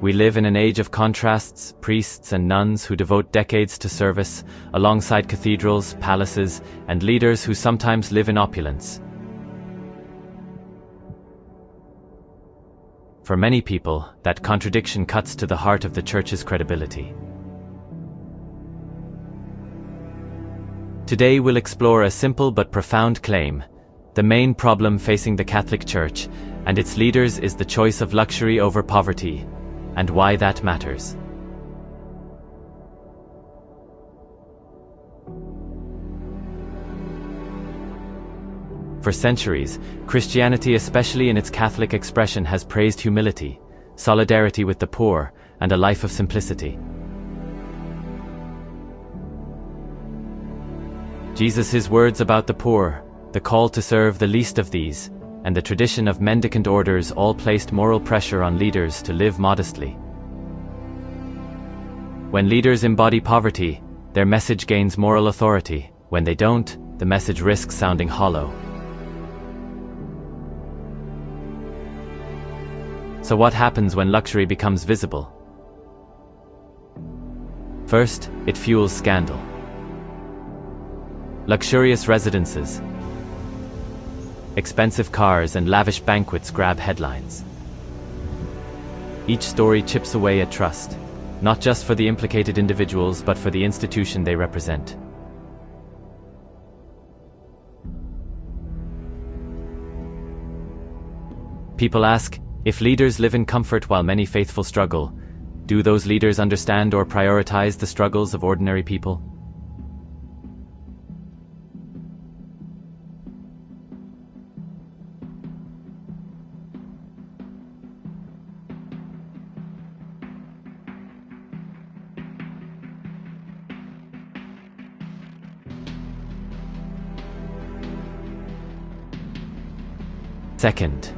We live in an age of contrasts, priests and nuns who devote decades to service, alongside cathedrals, palaces, and leaders who sometimes live in opulence. For many people, that contradiction cuts to the heart of the Church's credibility. Today we'll explore a simple but profound claim. The main problem facing the Catholic Church and its leaders is the choice of luxury over poverty, and why that matters. For centuries, Christianity, especially in its Catholic expression, has praised humility, solidarity with the poor, and a life of simplicity. Jesus' words about the poor, the call to serve the least of these, and the tradition of mendicant orders all placed moral pressure on leaders to live modestly. When leaders embody poverty, their message gains moral authority. When they don't, the message risks sounding hollow. So what happens when luxury becomes visible? First, it fuels scandal. Luxurious residences, expensive cars, and lavish banquets grab headlines. Each story chips away at trust, not just for the implicated individuals, but for the institution they represent. People ask, if leaders live in comfort while many faithful struggle, do those leaders understand or prioritize the struggles of ordinary people? Second,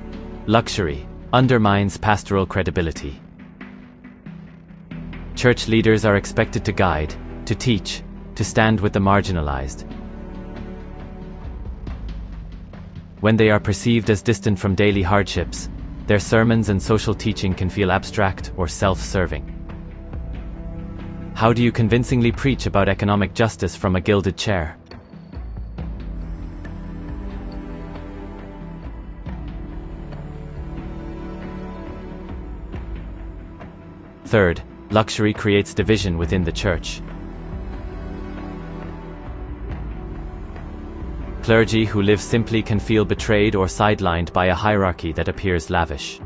luxury undermines pastoral credibility. Church leaders are expected to guide, to teach, to stand with the marginalized. When they are perceived as distant from daily hardships, their sermons and social teaching can feel abstract or self-serving. How do you convincingly preach about economic justice from a gilded chair? Third, luxury creates division within the Church. Clergy who live simply can feel betrayed or sidelined by a hierarchy that appears lavish.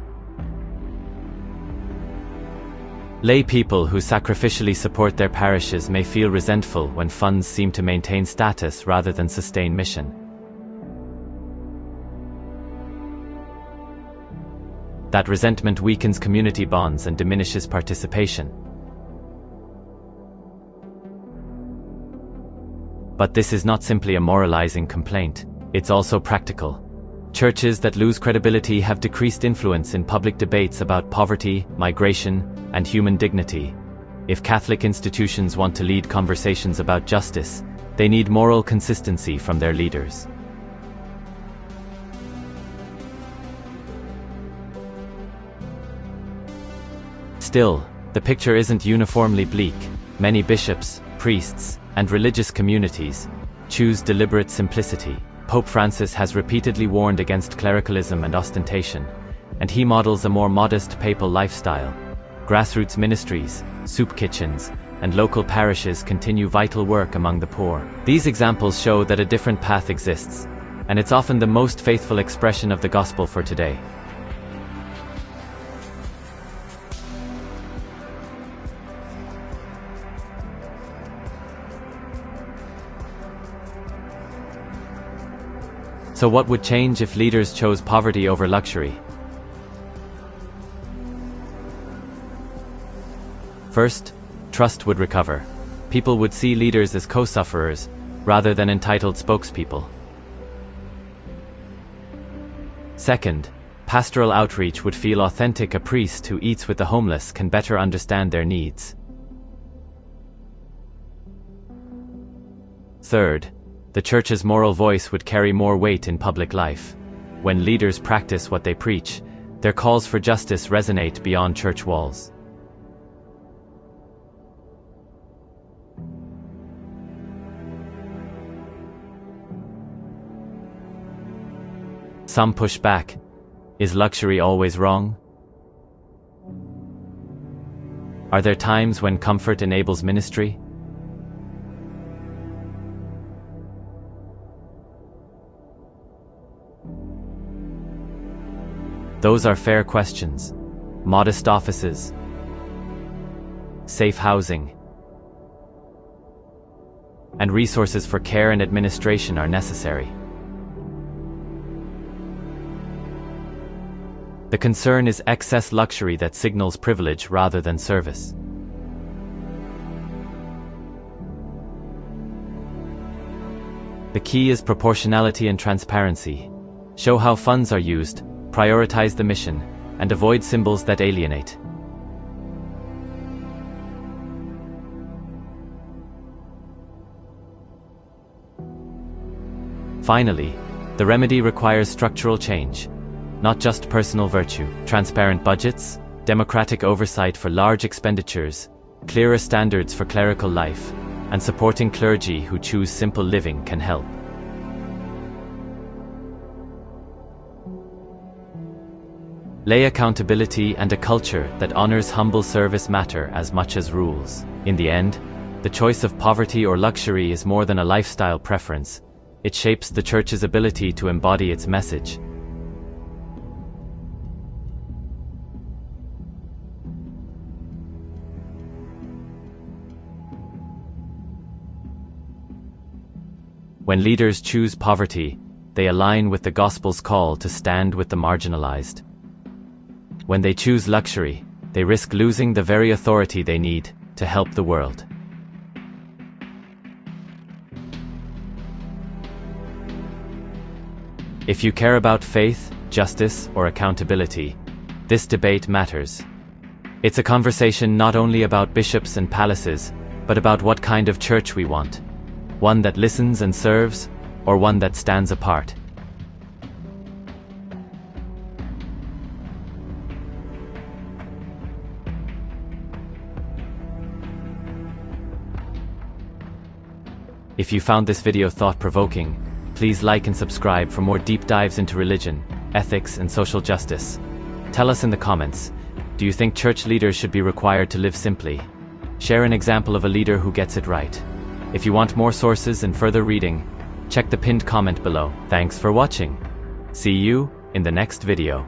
Lay people who sacrificially support their parishes may feel resentful when funds seem to maintain status rather than sustain mission. That resentment weakens community bonds and diminishes participation. But this is not simply a moralizing complaint, it's also practical. Churches that lose credibility have decreased influence in public debates about poverty, migration, and human dignity. If Catholic institutions want to lead conversations about justice, they need moral consistency from their leaders. Still, the picture isn't uniformly bleak. Many bishops, priests, and religious communities choose deliberate simplicity. Pope Francis has repeatedly warned against clericalism and ostentation, and he models a more modest papal lifestyle. Grassroots ministries, soup kitchens, and local parishes continue vital work among the poor. These examples show that a different path exists, and it's often the most faithful expression of the gospel for today. So what would change if leaders chose poverty over luxury? First, trust would recover. People would see leaders as co-sufferers, rather than entitled spokespeople. Second, pastoral outreach would feel authentic. A priest who eats with the homeless can better understand their needs. Third, the Church's moral voice would carry more weight in public life. When leaders practice what they preach, their calls for justice resonate beyond church walls. Some push back. Is luxury always wrong? Are there times when comfort enables ministry? Those are fair questions. Modest offices, safe housing, and resources for care and administration are necessary. The concern is excess luxury that signals privilege rather than service. The key is proportionality and transparency. Show how funds are used, prioritize the mission, and avoid symbols that alienate. Finally, the remedy requires structural change, not just personal virtue. Transparent budgets, democratic oversight for large expenditures, clearer standards for clerical life, and supporting clergy who choose simple living can help. Lay accountability and a culture that honors humble service matter as much as rules. In the end, the choice of poverty or luxury is more than a lifestyle preference. It shapes the Church's ability to embody its message. When leaders choose poverty, they align with the Gospel's call to stand with the marginalized. When they choose luxury, they risk losing the very authority they need to help the world. If you care about faith, justice, or accountability, this debate matters. It's a conversation not only about bishops and palaces, but about what kind of church we want. One that listens and serves, or one that stands apart. If you found this video thought-provoking, please like and subscribe for more deep dives into religion, ethics, and social justice. Tell us in the comments, do you think church leaders should be required to live simply? Share an example of a leader who gets it right. If you want more sources and further reading, check the pinned comment below. Thanks for watching. See you in the next video.